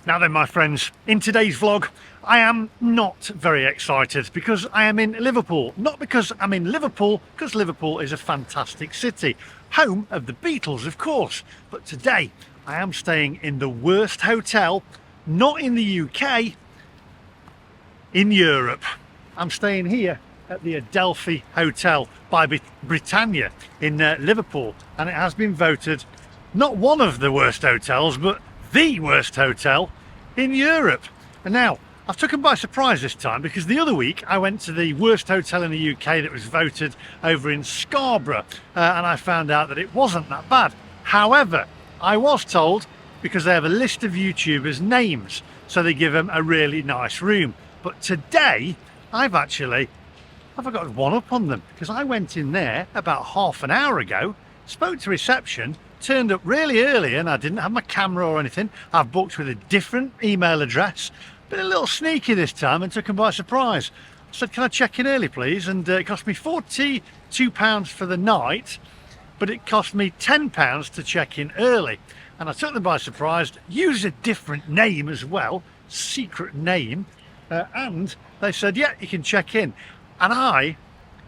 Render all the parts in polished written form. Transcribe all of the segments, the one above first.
Now then, my friends, in today's vlog, I am not very excited because I am in Liverpool. Not because I'm in Liverpool, because Liverpool is a fantastic city. Home of the Beatles, of course. But today, I am staying in the worst hotel, not in the UK, in Europe. I'm staying here at the Adelphi Hotel by Britannia in Liverpool. And it has been voted not one of the worst hotels, but the worst hotel in Europe. And now I've taken by surprise this time because the other week I went to the worst hotel in the UK that was voted over in Scarborough, and I found out that it wasn't that bad. However, I was told, because they have a list of YouTubers' names, so they give them a really nice room. But today I've got one up on them because I went in there about half an hour ago, spoke to reception, turned up really early, and I didn't have my camera or anything. I've booked with a different email address, been a little sneaky this time and took them by surprise. I said, can I check in early please? And it cost me £42 for the night, but it cost me £10 to check in early. And I took them by surprise, used a different name as well, secret name, and they said, yeah, you can check in. And I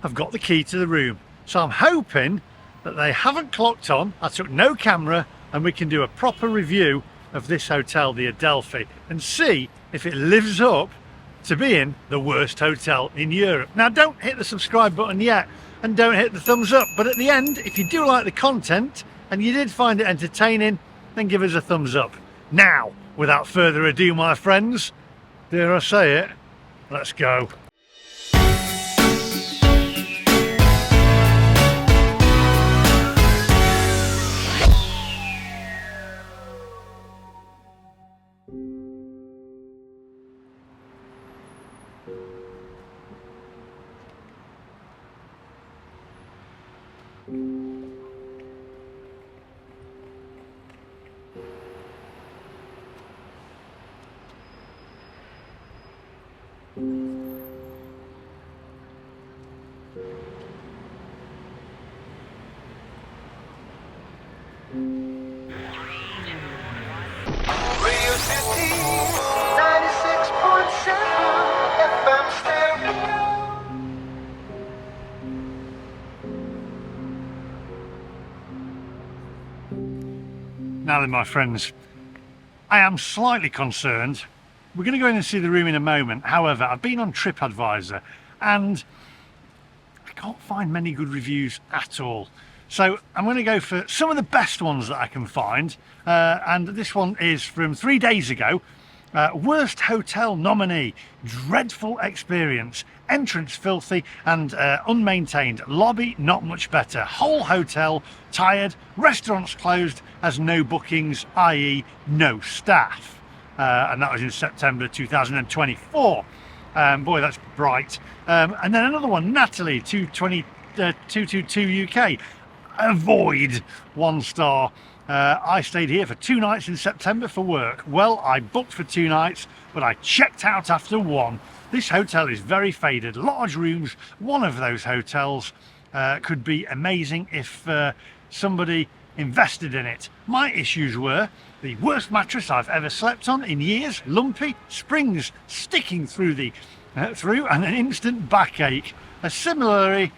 have got the key to the room. So I'm hoping that they haven't clocked on, I took no camera, and we can do a proper review of this hotel, the Adelphi, and see if it lives up to being the worst hotel in Europe. Now don't hit the subscribe button yet, and don't hit the thumbs up, but at the end, if you do like the content and you did find it entertaining, then give us a thumbs up. Now, without further ado, my friends, dare I say it, let's go. Now then, my friends, I am slightly concerned. We're going to go in and see the room in a moment. However, I've been on TripAdvisor and I can't find many good reviews at all. So I'm going to go for some of the best ones that I can find. And this one is from 3 days ago. Worst hotel nominee, dreadful experience, entrance filthy and unmaintained, lobby not much better, whole hotel tired, restaurants closed, has no bookings, i.e. no staff. And that was in September 2024. Boy, that's bright. And then another one, Natalie 222 UK, avoid, 1 star. I stayed here for 2 nights in September for work. Well, I booked for 2 nights, but I checked out after 1. This hotel is very faded, large rooms. One of those hotels could be amazing if somebody invested in it. My issues were the worst mattress I've ever slept on in years, lumpy, springs sticking through and an instant backache. A similarly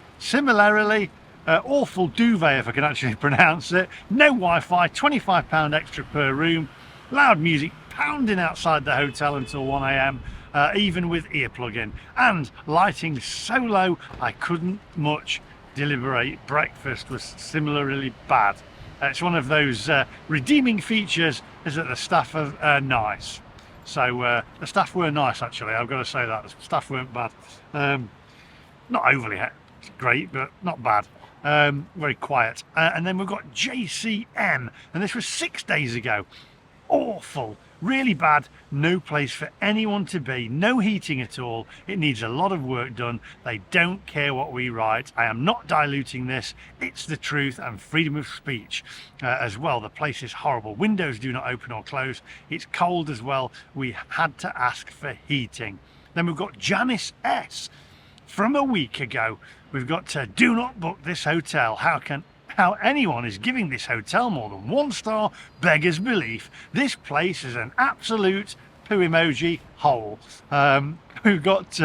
awful duvet, if I can actually pronounce it. No Wi-Fi, £25 extra per room, loud music pounding outside the hotel until 1 AM, even with earplug in, and lighting so low I couldn't much deliberate. Breakfast was similarly bad. It's one of those redeeming features is that the staff are nice. So the staff were nice, actually, I've got to say that. The staff weren't bad. Not overly great, but not bad. Very quiet. And then we've got JCM, and this was 6 days ago. Awful, really bad, no place for anyone to be, no heating at all, it needs a lot of work done, they don't care what we write. I am not diluting this, it's the truth, and freedom of speech as well. The place is horrible, windows do not open or close, it's cold as well, we had to ask for heating. Then we've got Janice S from a week ago. We've got do not book this hotel, how can How anyone is giving this hotel more than 1 star beggars belief. This place is an absolute poo emoji hole. We've got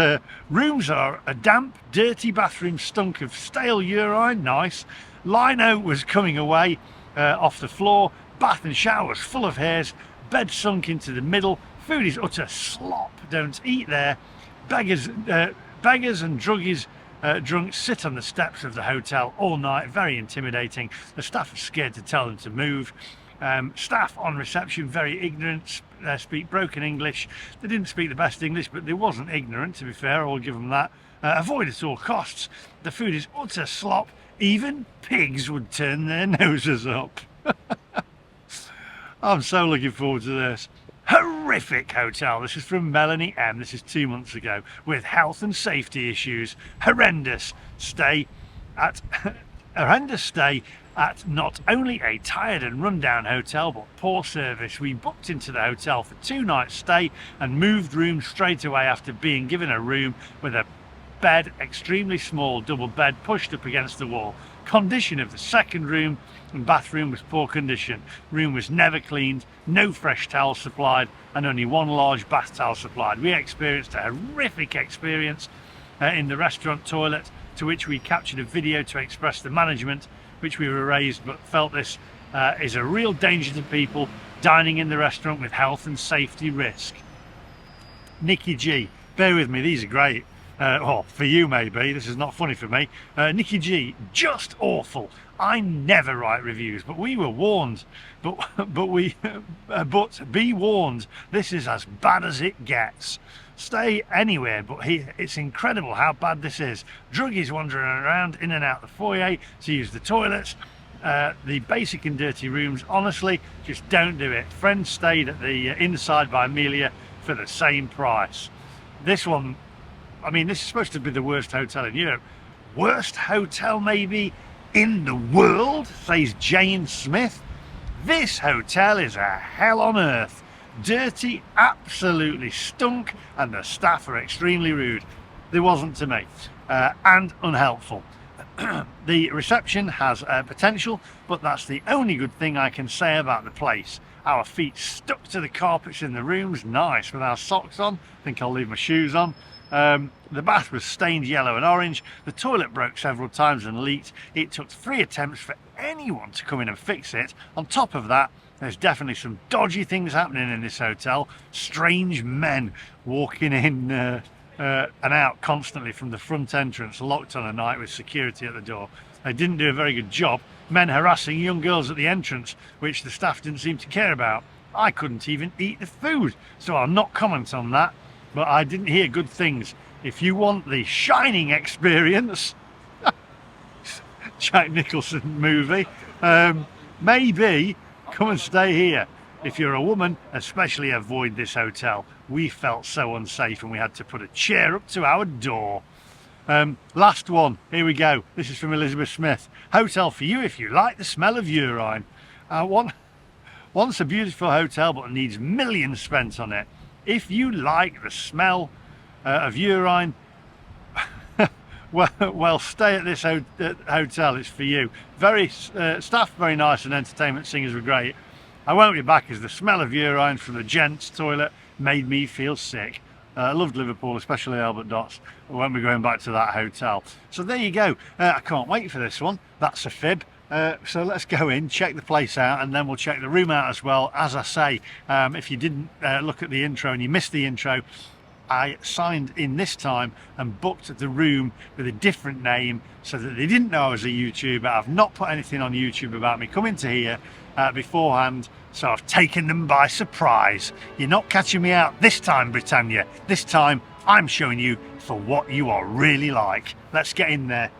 rooms are a damp, dirty bathroom stunk of stale urine. Nice. Lino was coming away off the floor. Bath and shower was full of hairs. Bed sunk into the middle. Food is utter slop. Don't eat there. Beggars and druggies. Drunks sit on the steps of the hotel all night, very intimidating. The staff are scared to tell them to move. Staff on reception very ignorant, speak broken English. They didn't speak the best English, but they wasn't ignorant, to be fair, I'll give them that. Avoid at all costs. The food is utter slop. Even pigs would turn their noses up. I'm so looking forward to this. Horrific hotel. This is from Melanie M. This is 2 months ago. With health and safety issues. Horrendous stay at not only a tired and run-down hotel, but poor service. We booked into the hotel for 2 nights stay and moved rooms straight away after being given a room with a bed, extremely small double bed pushed up against the wall. Condition of the second room and bathroom was poor condition. Room was never cleaned, no fresh towels supplied, and only 1 large bath towel supplied. We experienced a horrific experience in the restaurant toilet, to which we captured a video to express the management, which we were raised, but felt this is a real danger to people dining in the restaurant with health and safety risk. Nikki G, bear with me, these are great. Well, for you maybe, this is not funny for me. Nikki G, just awful. I never write reviews, but we were warned. But be warned, this is as bad as it gets. Stay anywhere but here. It's incredible how bad this is. Druggies wandering around in and out the foyer to use the toilets. The basic and dirty rooms, honestly, just don't do it. Friends stayed at the inside by Amelia for the same price. This one, I mean, this is supposed to be the worst hotel in Europe. Worst hotel maybe in the world, says Jane Smith. This hotel is a hell on earth. Dirty, absolutely stunk, and the staff are extremely rude. They wasn't to me. And unhelpful. The reception has potential, but that's the only good thing I can say about the place. Our feet stuck to the carpets in the rooms, nice, with our socks on. I think I'll leave my shoes on. The bath was stained yellow and orange. The toilet broke several times and leaked. It took 3 attempts for anyone to come in and fix it. On top of that, there's definitely some dodgy things happening in this hotel. Strange men walking in and out constantly from the front entrance, locked on a night with security at the door. They didn't do a very good job. Men harassing young girls at the entrance, which the staff didn't seem to care about. I couldn't even eat the food, so I'll not comment on that. But I didn't hear good things. If you want the Shining experience, Jack Nicholson movie, maybe come and stay here. If you're a woman, especially avoid this hotel. We felt so unsafe and we had to put a chair up to our door. Last one, here we go. This is from Elizabeth Smith. Hotel for you if you like the smell of urine. Once a beautiful hotel but needs millions spent on it. If you like the smell of urine, well, stay at this hotel. It's for you. Staff very nice and entertainment singers were great. I won't be back as the smell of urine from the gents' toilet made me feel sick. I loved Liverpool, especially Albert Dots. I won't be going back to that hotel. So there you go. I can't wait for this one. That's a fib. So let's go in, check the place out, and then we'll check the room out as well. As I say, if you didn't look at the intro and you missed the intro, I signed in this time and booked the room with a different name so that they didn't know I was a YouTuber. I've not put anything on YouTube about me coming to here beforehand, so I've taken them by surprise. You're not catching me out this time, Britannia. This time I'm showing you for what you are really like. Let's get in there.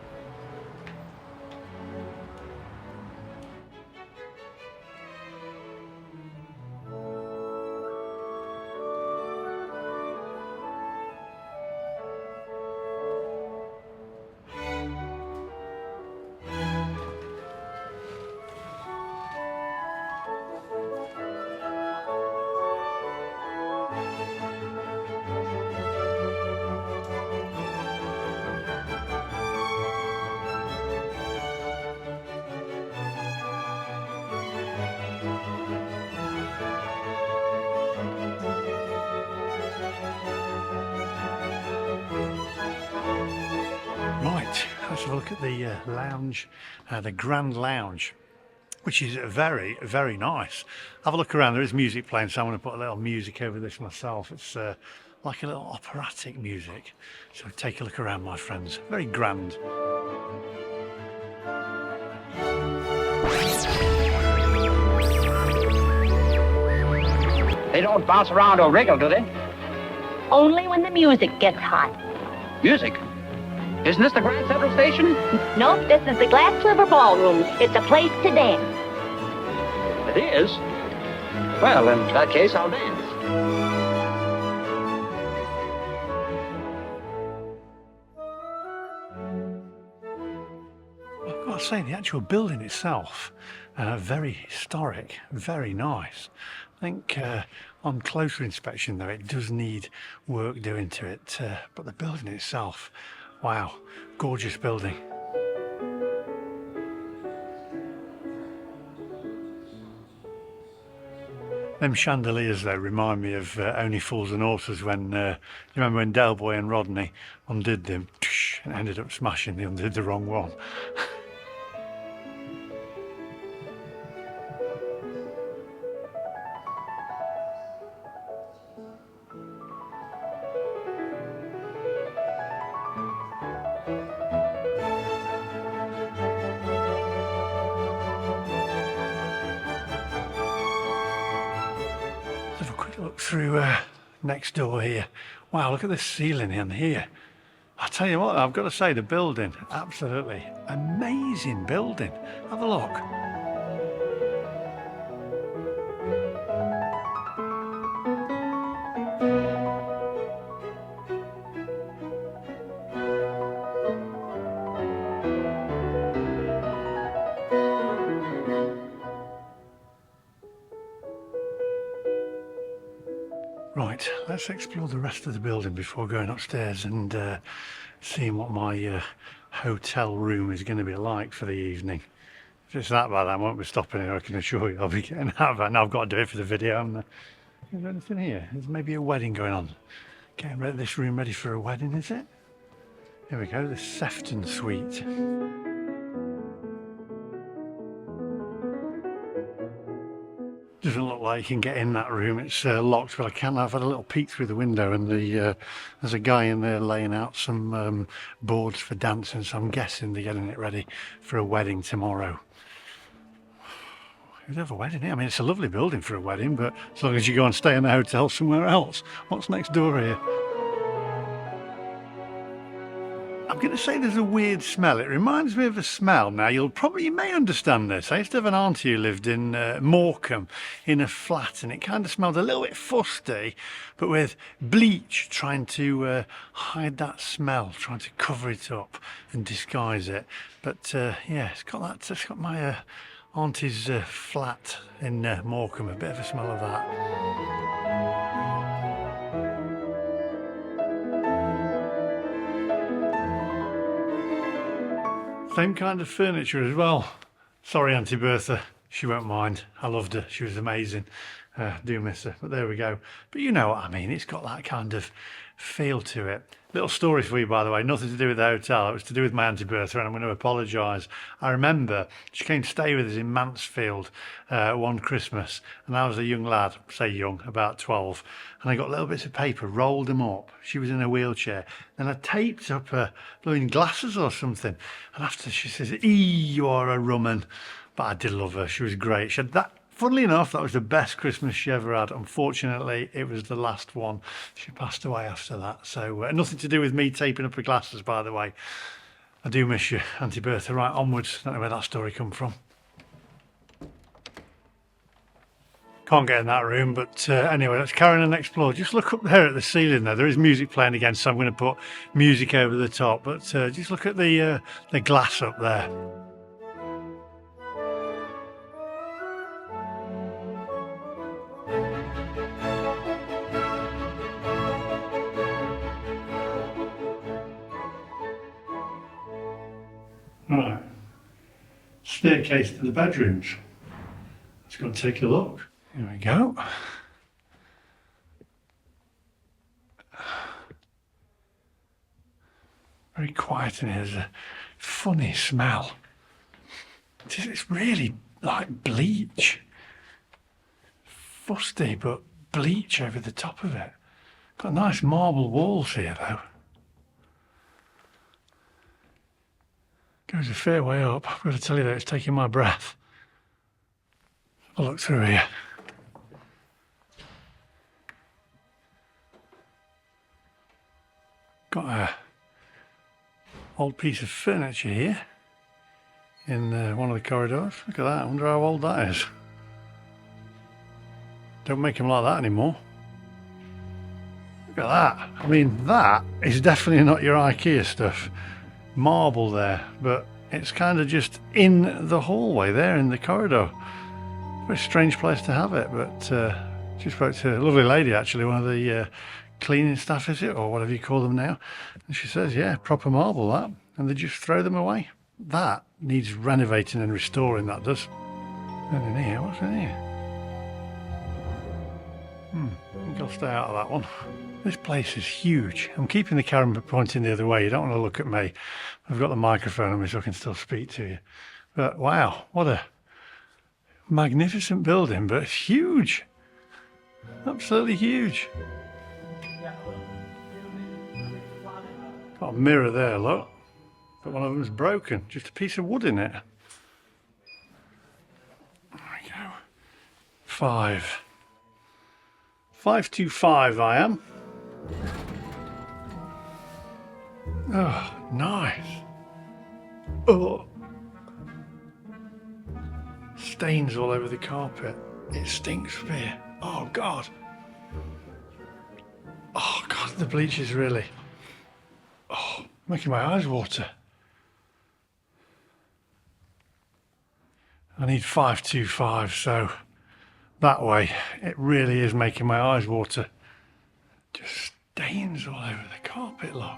Let's have a look at the lounge, the Grand Lounge, which is very, very nice. Have a look around. There is music playing, so I'm going to put a little music over this myself. It's like a little operatic music. So take a look around, my friends. Very grand. They don't bounce around or wriggle, do they? Only when the music gets hot. Music? Isn't this the Grand Central Station? Nope, this is the Glass Sliver Ballroom. It's a place to dance. It is? Well, in that case, I'll dance. I've got to say, the actual building itself, very historic, very nice. I think on closer inspection, though, it does need work doing to it. But the building itself, wow, gorgeous building. Them chandeliers, though, remind me of Only Fools and Horses when, you remember when Del Boy and Rodney undid them and ended up smashing, they undid the wrong one. Have a quick look through next door here. Wow, look at the ceiling in here. I tell you what, I've got to say, the building, absolutely amazing building. Have a look. Right, let's explore the rest of the building before going upstairs and seeing what my hotel room is going to be like for the evening. If it's that bad, I won't be stopping here, I can assure you. I'll be getting out of it, and I've got to do it for the video. Is there anything here? There's maybe a wedding going on. Getting this room ready for a wedding, is it? Here we go, the Sefton Suite. Doesn't look like you can get in that room. It's locked, but I can. I've had a little peek through the window, and there's a guy in there laying out some boards for dancing. So I'm guessing they're getting it ready for a wedding tomorrow. Who'd have a wedding here? I mean, it's a lovely building for a wedding, but as long as you go and stay in the hotel somewhere else. What's next door here? I'm going to say there's a weird smell. It reminds me of a smell. Now, you may understand this. I used to have an auntie who lived in Morecambe in a flat, and it kind of smelled a little bit fusty, but with bleach trying to hide that smell, trying to cover it up and disguise it. But yeah, it's got my auntie's flat in Morecambe, a bit of a smell of that. Same kind of furniture as well. Sorry, Auntie Bertha, she won't mind. I loved her, she was amazing. Do miss her, but there we go. But you know what I mean, it's got that kind of feel to it. Little story for you, by the way, nothing to do with the hotel. It was to do with my Auntie Bertha, and I'm going to apologise. I remember she came to stay with us in Mansfield one Christmas, and I was a young lad, say young, about 12, and I got little bits of paper, rolled them up. She was in a wheelchair, and I taped up her blowing glasses or something. And after, she says, "Ee, you are a rumman." But I did love her. She was great. She had that. Funnily enough, that was the best Christmas she ever had. Unfortunately, it was the last one. She passed away after that. So nothing to do with me taping up her glasses, by the way. I do miss you, Auntie Bertha. Right, onwards. Don't know where that story come from. Can't get in that room, but anyway, let's carry on and explore. Just look up there at the ceiling there. There is music playing again, so I'm going to put music over the top. But just look at the glass up there. Right, staircase to the bedrooms. Let's go and take a look. Here we go. Very quiet in here. There's a funny smell. It's really like bleach. Fusty, but bleach over the top of it. Got nice marble walls here though. Goes a fair way up. I've got to tell you that it's taking my breath. Have a look through here. Got a old piece of furniture here in one of the corridors. Look at that. I wonder how old that is. Don't make them like that anymore. Look at that. I mean, that is definitely not your IKEA stuff. Marble there, but it's kind of just in the hallway there in the corridor. Very strange place to have it, but she spoke to a lovely lady actually, one of the cleaning staff, is it, or whatever you call them now, and she says, yeah, proper marble that, and they just throw them away. That needs renovating and restoring, that does. And in here, what's in here? I think I'll stay out of that one. This place is huge. I'm keeping the camera pointing the other way. You don't want to look at me. I've got the microphone on me so I can still speak to you. But wow, what a magnificent building, but it's huge. Absolutely huge. Got a mirror there, look. But one of them's broken. Just a piece of wood in it. There we go. 525 I am. Oh, nice. Oh. Stains all over the carpet. It stinks up here. Oh God. Oh God, the bleach is really, making my eyes water. I need 525, so that way it really is making my eyes water. Just stains all over the carpet, look.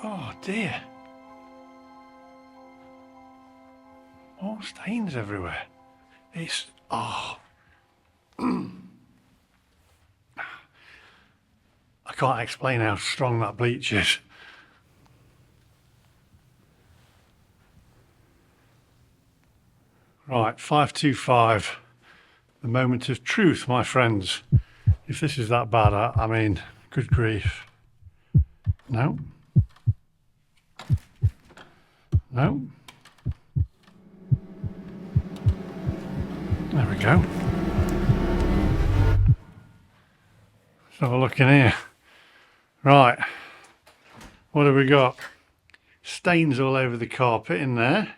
Oh dear. More stains everywhere. It's, I can't explain how strong that bleach is. Right, 525. The moment of truth, my friends. If this is that bad, I mean, good grief. No. No. There we go. Let's have a look in here. Right. What have we got? Stains all over the carpet in there.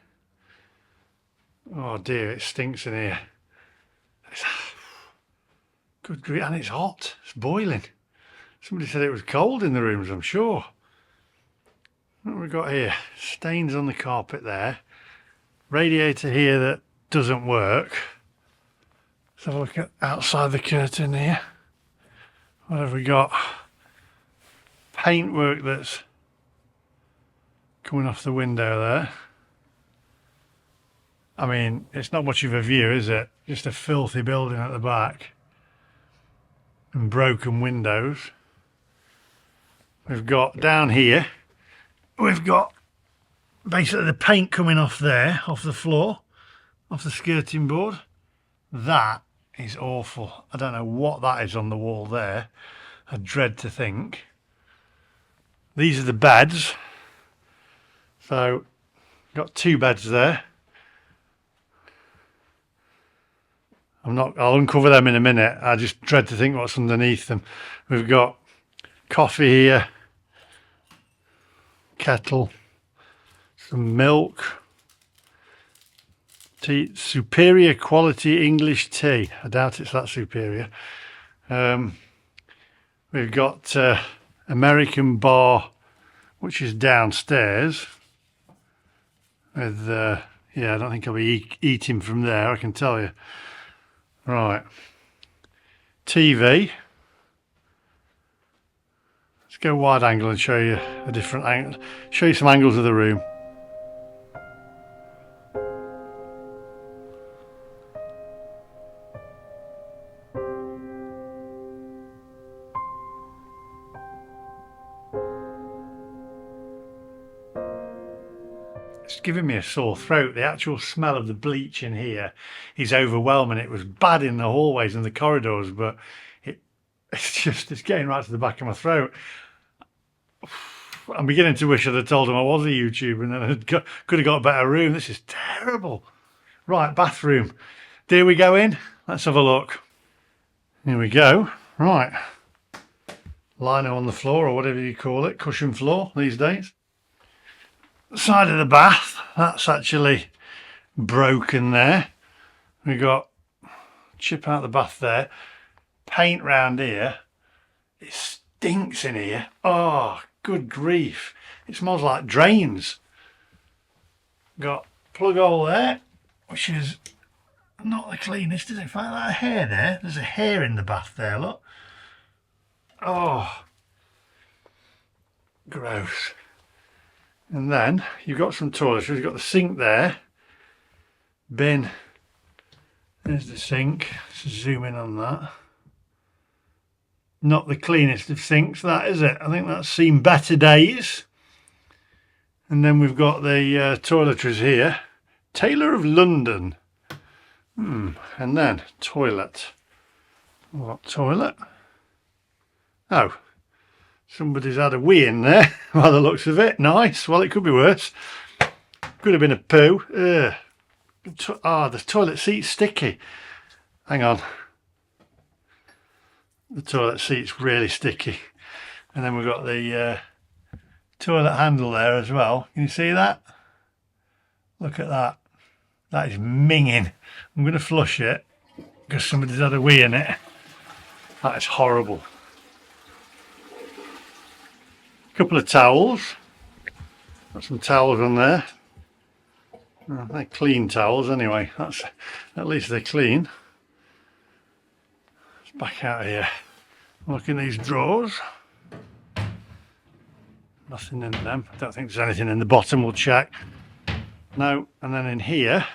Oh dear, it stinks in here. Good grief, and it's hot. It's boiling. Somebody said it was cold in the rooms, I'm sure. What have we got here? Stains on the carpet there. Radiator here that doesn't work. Let's have a look at outside the curtain here. What have we got? Paintwork that's coming off the window there. I mean, it's not much of a view, is it? Just a filthy building at the back. And broken windows. We've got down here, we've got basically the paint coming off there, off the floor, off the skirting board. That is awful. I don't know what that is on the wall there. I dread to think. These are the beds. So, got two beds there. I'll uncover them in a minute. I just dread to think what's underneath them. We've got coffee here, kettle, some milk, tea, superior quality English tea. I doubt it's that superior. We've got American bar, which is downstairs. With yeah, I don't think I'll be eating from there, I can tell you. Right, TV. Let's go wide angle and show you a different angle, show you some angles of the room. It's giving me a sore throat. The actual smell of the bleach in here is overwhelming. It was bad in the hallways and the corridors, but it's getting right to the back of my throat. I'm beginning to wish I'd have told him I was a YouTuber and then I could have got a better room. This is terrible. Right, bathroom. Dare we go in? Let's have a look. Here we go. Right. Lino on the floor, or whatever you call it. Cushion floor these days. Side of the bath. That's actually broken there. We got chip out the bath there. Paint round here. It stinks in here. Oh, good grief. It smells like drains. Got plug hole there, which is not the cleanest, is it? If I like a hair there, there's a hair in the bath there, look. Oh, gross. And then you've got some toiletries. You've got the sink there. Bin. There's the sink. Let's zoom in on that. Not the cleanest of sinks, that, is it? I think that's seen better days. And then we've got the toiletries here. Taylor of London. And then toilet. What toilet? Oh, somebody's had a wee in there by the looks of it. Nice. Well, it could be worse. Could have been a poo. The toilet seat's sticky. Hang on. The toilet seat's really sticky. And then we've got the toilet handle there as well. Can you see that? Look at that. That is minging. I'm going to flush it because somebody's had a wee in it. That is horrible. Couple of towels. Got some towels on there. Oh, they're clean towels anyway. That's at least they're clean. Let's back out of here. Look in these drawers. Nothing in them. I don't think there's anything in the bottom. We'll check. No. And then in here,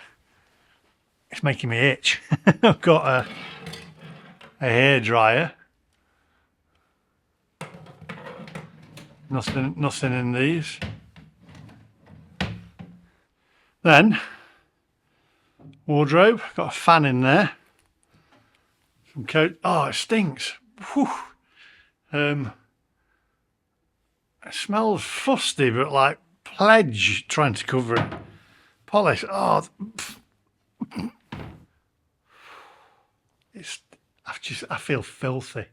it's making me itch. I've got a hairdryer. Nothing in these. Then wardrobe, got a fan in there. Some coat. Oh, it stinks. Whew. It smells fusty, but like pledge trying to cover it. Polish. Oh, I feel filthy.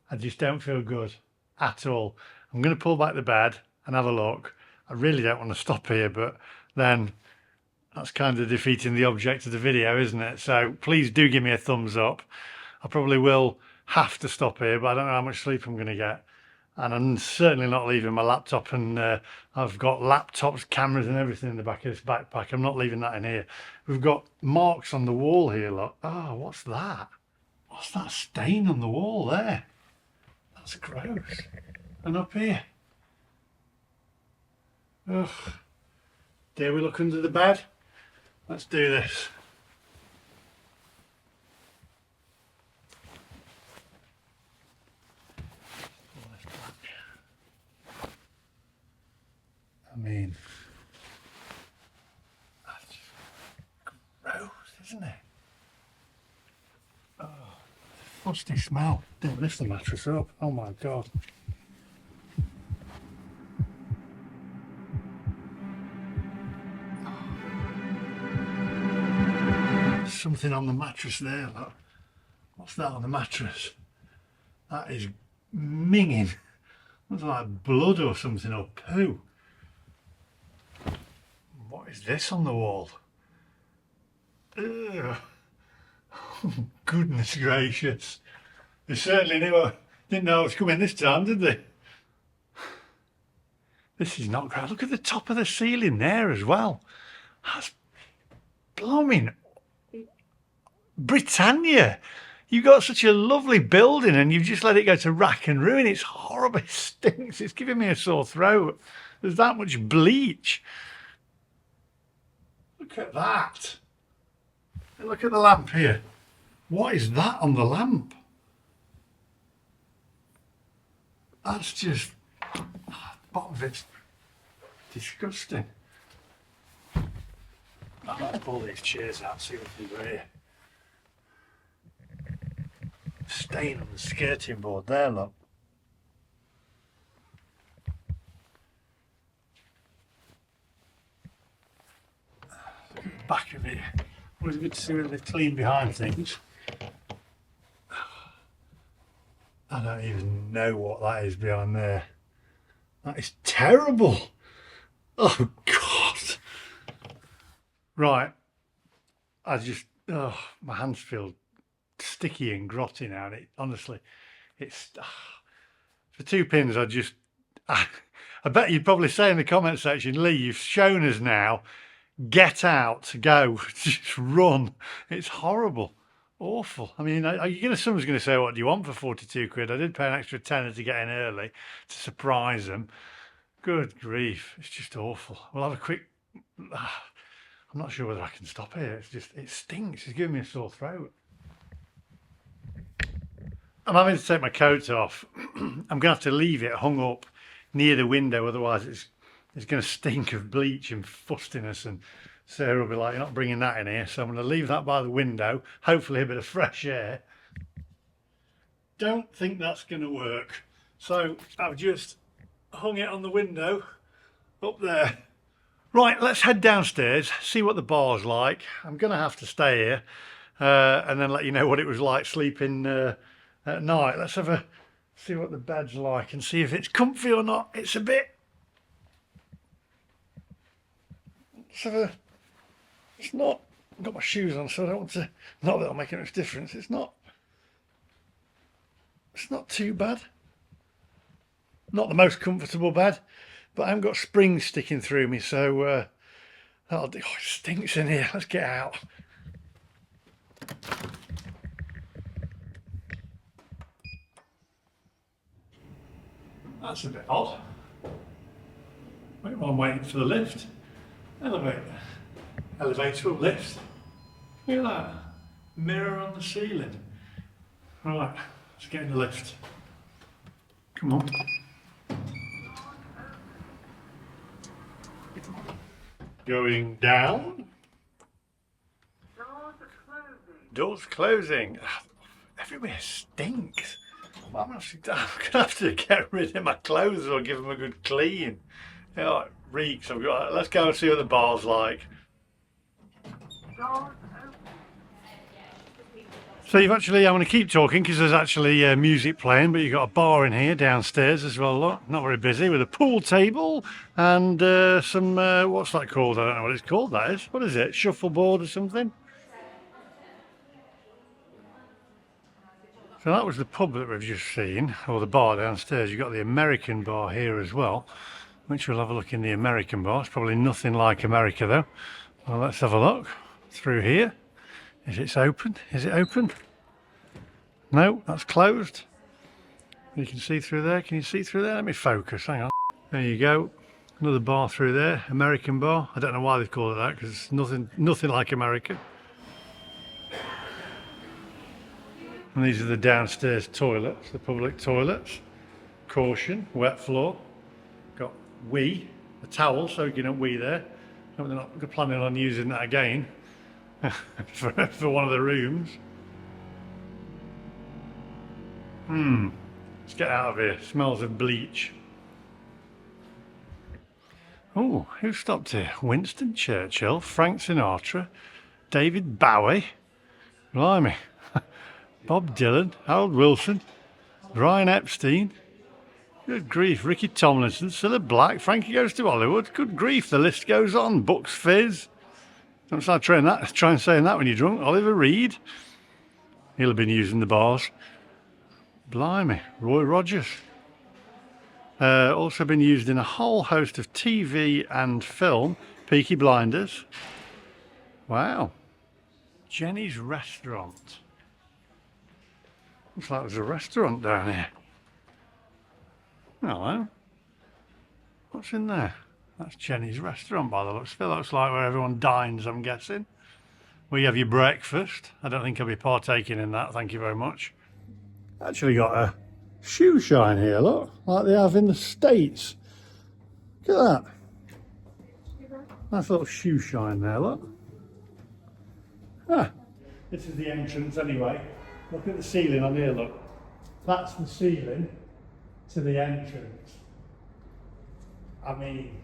I just don't feel good at all. I'm going to pull back the bed and have a look. I really don't want to stop here, but then that's kind of defeating the object of the video, isn't it? So please do give me a thumbs up. I probably will have to stop here, but I don't know how much sleep I'm going to get. And I'm certainly not leaving my laptop, and I've got laptops, cameras and everything in the back of this backpack. I'm not leaving that in here. We've got marks on the wall here, look. Oh, what's that? What's that stain on the wall there? That's gross. And up here. Ugh. Dare we look under the bed? Let's do this. I mean, that's just gross, isn't it? Oh, fusty smell. Don't lift the mattress up. Oh my God. There's something on the mattress there, look. What's that on the mattress? That is minging. Looks like blood or something, or poo. What is this on the wall? Ugh. Oh, goodness gracious. They certainly didn't know I was coming this time, did they? This is not great. Look at the top of the ceiling there as well. That's blooming Britannia. You've got such a lovely building and you've just let it go to rack and ruin. It's horrible. It stinks. It's giving me a sore throat. There's that much bleach. Look at that. Look at the lamp here. What is that on the lamp? That's just, the bottom of it's disgusting. I might pull these chairs out, see what we've got here. Stain on the skirting board there, look. Back of it. Always good to see when they've cleaned behind things. I don't even know what that is behind there. That is terrible. Oh God. Right. My hands feel sticky and grotty now. And honestly, it's for 2 pins. I bet you'd probably say in the comment section, Lee, you've shown us now. Get out, go, just run. It's horrible, awful. I mean, someone's going to say, what do you want for 42 quid? I did pay an extra tenner to get in early to surprise them. Good grief, it's just awful. We'll have a quick, I'm not sure whether I can stop here. It stinks. It's giving me a sore throat. I'm having to take my coat off. I'm going to have to leave it hung up near the window, otherwise it's going to stink of bleach and fustiness, and Sarah will be like, you're not bringing that in here. So I'm going to leave that by the window, hopefully a bit of fresh air. Don't think that's going to work. So I've just hung it on the window up there. Right, let's head downstairs, see what the bar's like. I'm going to have to stay here and then let you know what it was like sleeping at night. Let's see what the bed's like and see if it's comfy or not. It's a bit... it's not, I've got my shoes on, so I don't want to, not that it'll make much difference. It's not too bad. Not the most comfortable bed, but I haven't got springs sticking through me, so that'll do. Oh, it stinks in here. Let's get out. That's a bit odd. Wait while I'm waiting for the lift. Elevator or lift. Look at that. Mirror on the ceiling. Right, let's get in the lift. Come on. Going down. Doors closing. Everywhere stinks. Well, I'm gonna have to get rid of my clothes or give them a good clean. You know, it reeks. Let's go and see what the bar's like. So I'm going to keep talking because there's actually music playing, but you've got a bar in here downstairs as well. Look, not very busy, with a pool table and some, what's that called? I don't know what it's called, that is. What is it? Shuffleboard or something? So that was the pub that we've just seen, or the bar downstairs. You've got the American bar here as well, which we'll have a look in the American bar. It's probably nothing like America though. Well, let's have a look through here. Is it open? Is it open? No, that's closed. You can see through there. Can you see through there? Let me focus. Hang on. There you go. Another bar through there. American bar. I don't know why they've called it that because it's nothing like America. And these are the downstairs toilets, the public toilets. Caution, wet floor. Got wee, a towel soaking up wee there. Hope they're not planning on using that again for one of the rooms. Let's get out of here. Smells of bleach. Oh, who stopped here? Winston Churchill, Frank Sinatra, David Bowie, blimey, Bob Dylan, Harold Wilson, Brian Epstein. Good grief, Ricky Tomlinson, Cilla Black, Frankie Goes to Hollywood. Good grief, the list goes on. Bucks Fizz. Don't start trying saying that when you're drunk. Oliver Reed. He'll have been using the bars. Blimey, Roy Rogers. Also been used in a whole host of TV and film. Peaky Blinders. Wow. Jenny's Restaurant. Looks like there's a restaurant down here. Hello. What's in there? That's Jenny's Restaurant by the looks of it. Looks like where everyone dines, I'm guessing. Where you have your breakfast. I don't think I'll be partaking in that, thank you very much. Actually got a shoe shine here, look, like they have in the States. Look at that. Nice little shoe shine there, look. This is the entrance anyway. Look at the ceiling on here, look. That's the ceiling to the entrance. I mean,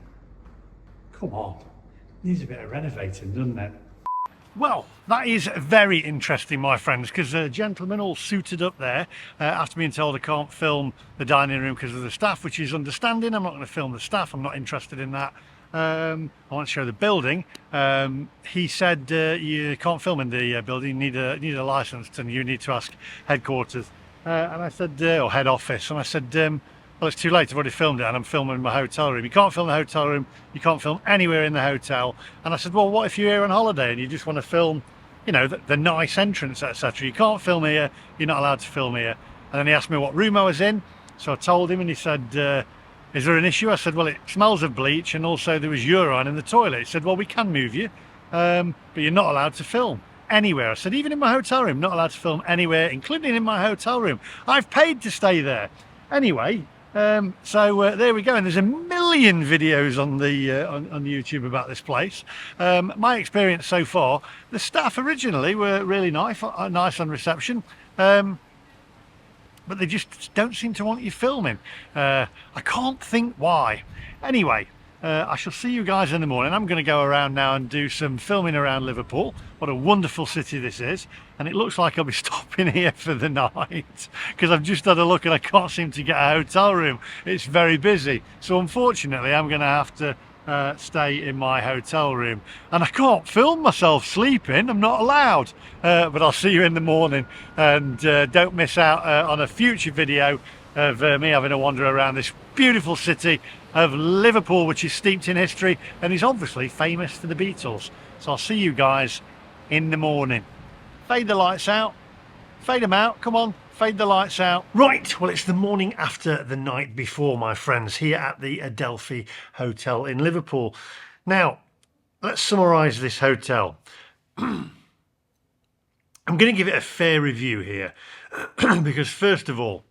come on. Needs a bit of renovating, doesn't it? Well, that is very interesting, my friends, because a gentleman all suited up there after being told I can't film the dining room because of the staff, which is understanding. I'm not going to film the staff. I'm not interested in that. I want to show the building. He said you can't film in the building. You need a license and you need to ask headquarters. And I said, or head office. And I said, well, it's too late. I've already filmed it and I'm filming in my hotel room. You can't film the hotel room. You can't film anywhere in the hotel. And I said, well, what if you're here on holiday and you just want to film, you know, the nice entrance, etc. You can't film here. You're not allowed to film here. And then he asked me what room I was in. So I told him and he said, is there an issue? I said, well, it smells of bleach and also there was urine in the toilet. He said, well, we can move you, but you're not allowed to film anywhere. I said, even in my hotel room, not allowed to film anywhere, including in my hotel room. I've paid to stay there. Anyway, so there we go. And there's a million videos on the on YouTube about this place. My experience so far, the staff originally were really nice on reception. But they just don't seem to want you filming. I can't think why. Anyway, I shall see you guys in the morning. I'm going to go around now and do some filming around Liverpool. What a wonderful city this is. And it looks like I'll be stopping here for the night because I've just had a look and I can't seem to get a hotel room. It's very busy. So unfortunately, I'm going to have to stay in my hotel room, and I can't film myself sleeping. I'm not allowed, but I'll see you in the morning, and don't miss out on a future video of me having a wander around this beautiful city of Liverpool, which is steeped in history and is obviously famous for the Beatles. So I'll see you guys in the morning. Fade the lights out, fade them out, come on. Fade the lights out. Right, well, it's the morning after the night before, my friends, here at the Adelphi Hotel in Liverpool. Now, let's summarise this hotel. I'm going to give it a fair review here because, first of all,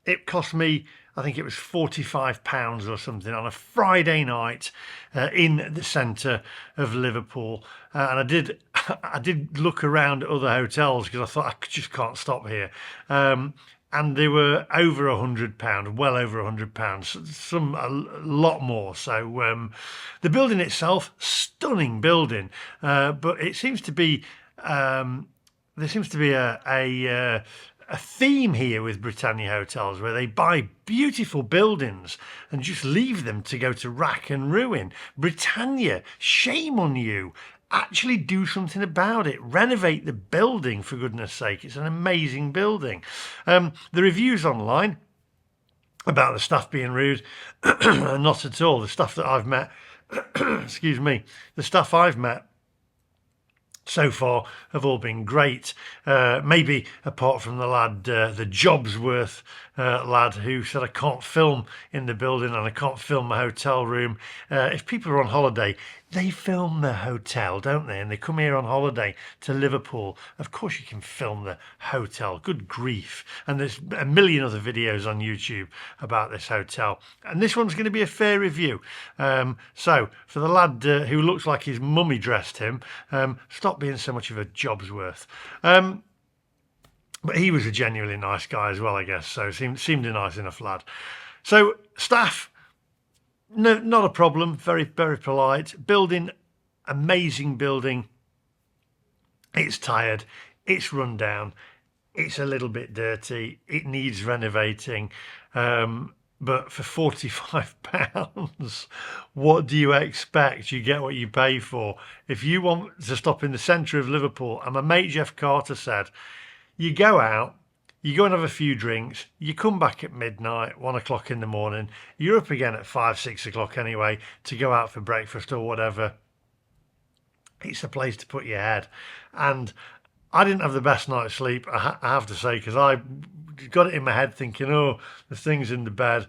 it cost me, I think it was £45 or something on a Friday night in the centre of Liverpool. And I did look around at other hotels because I thought I just can't stop here. And they were over £100, well over £100, some a lot more. So the building itself, stunning building, but it seems to be there seems to be a theme here with Britannia Hotels where they buy beautiful buildings and just leave them to go to rack and ruin. Britannia, shame on you. Actually do something about it. Renovate the building, for goodness sake. It's an amazing building. The reviews online about the staff being rude, not at all. The staff that I've met, excuse me, the staff I've met so far have all been great. Maybe apart from the lad, the Jobsworth lad, who said I can't film in the building and I can't film my hotel room. If people are on holiday, they film the hotel, don't they? And they come here on holiday to Liverpool. Of course you can film the hotel. Good grief. And there's a million other videos on YouTube about this hotel. And this one's going to be a fair review. So for the lad who looks like his mummy dressed him, stop being so much of a Jobsworth. But he was a genuinely nice guy as well, I guess. So seemed a nice enough lad. So staff, no, not a problem. Very, very polite. Building, amazing building. It's tired. It's run down. It's a little bit dirty. It needs renovating. But for £45, what do you expect? You get what you pay for. If you want to stop in the centre of Liverpool, and my mate Jeff Carter said, you go out, you go and have a few drinks, you come back at midnight, 1 o'clock in the morning, you're up again at 5, 6 o'clock anyway to go out for breakfast or whatever. It's a place to put your head. And I didn't have the best night's sleep, I have to say, because I got it in my head thinking, oh, the thing's in the bed,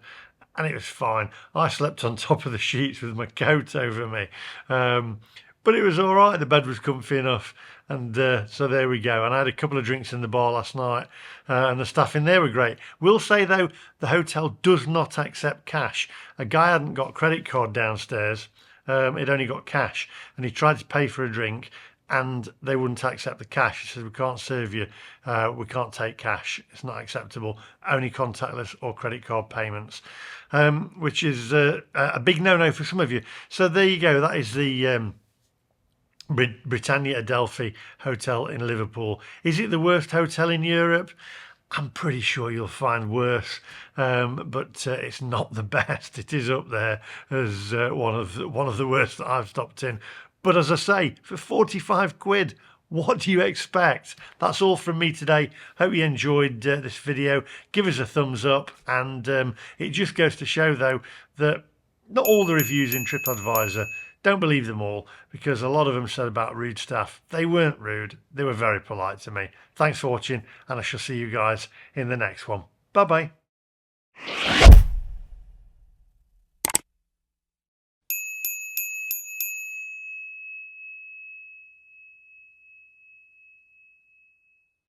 and it was fine. I slept on top of the sheets with my coat over me. But it was all right. The bed was comfy enough. And so there we go. And I had a couple of drinks in the bar last night, and the staff in there were great. Will say, though, the hotel does not accept cash. A guy hadn't got a credit card downstairs. He'd only got cash, and he tried to pay for a drink, and they wouldn't accept the cash. He said, we can't serve you, we can't take cash, it's not acceptable, only contactless or credit card payments, which is a big no-no for some of you. So there you go, that is the Britannia Adelphi Hotel in Liverpool. Is it the worst hotel in Europe? I'm pretty sure you'll find worse, but it's not the best. It is up there as one of the worst that I've stopped in. But as I say, for 45 quid, what do you expect? That's all from me today. Hope you enjoyed this video. Give us a thumbs up, and it just goes to show, though, that not all the reviews in TripAdvisor, don't believe them all, because a lot of them said about rude staff. They weren't rude. They were very polite to me. Thanks for watching, and I shall see you guys in the next one. Bye-bye.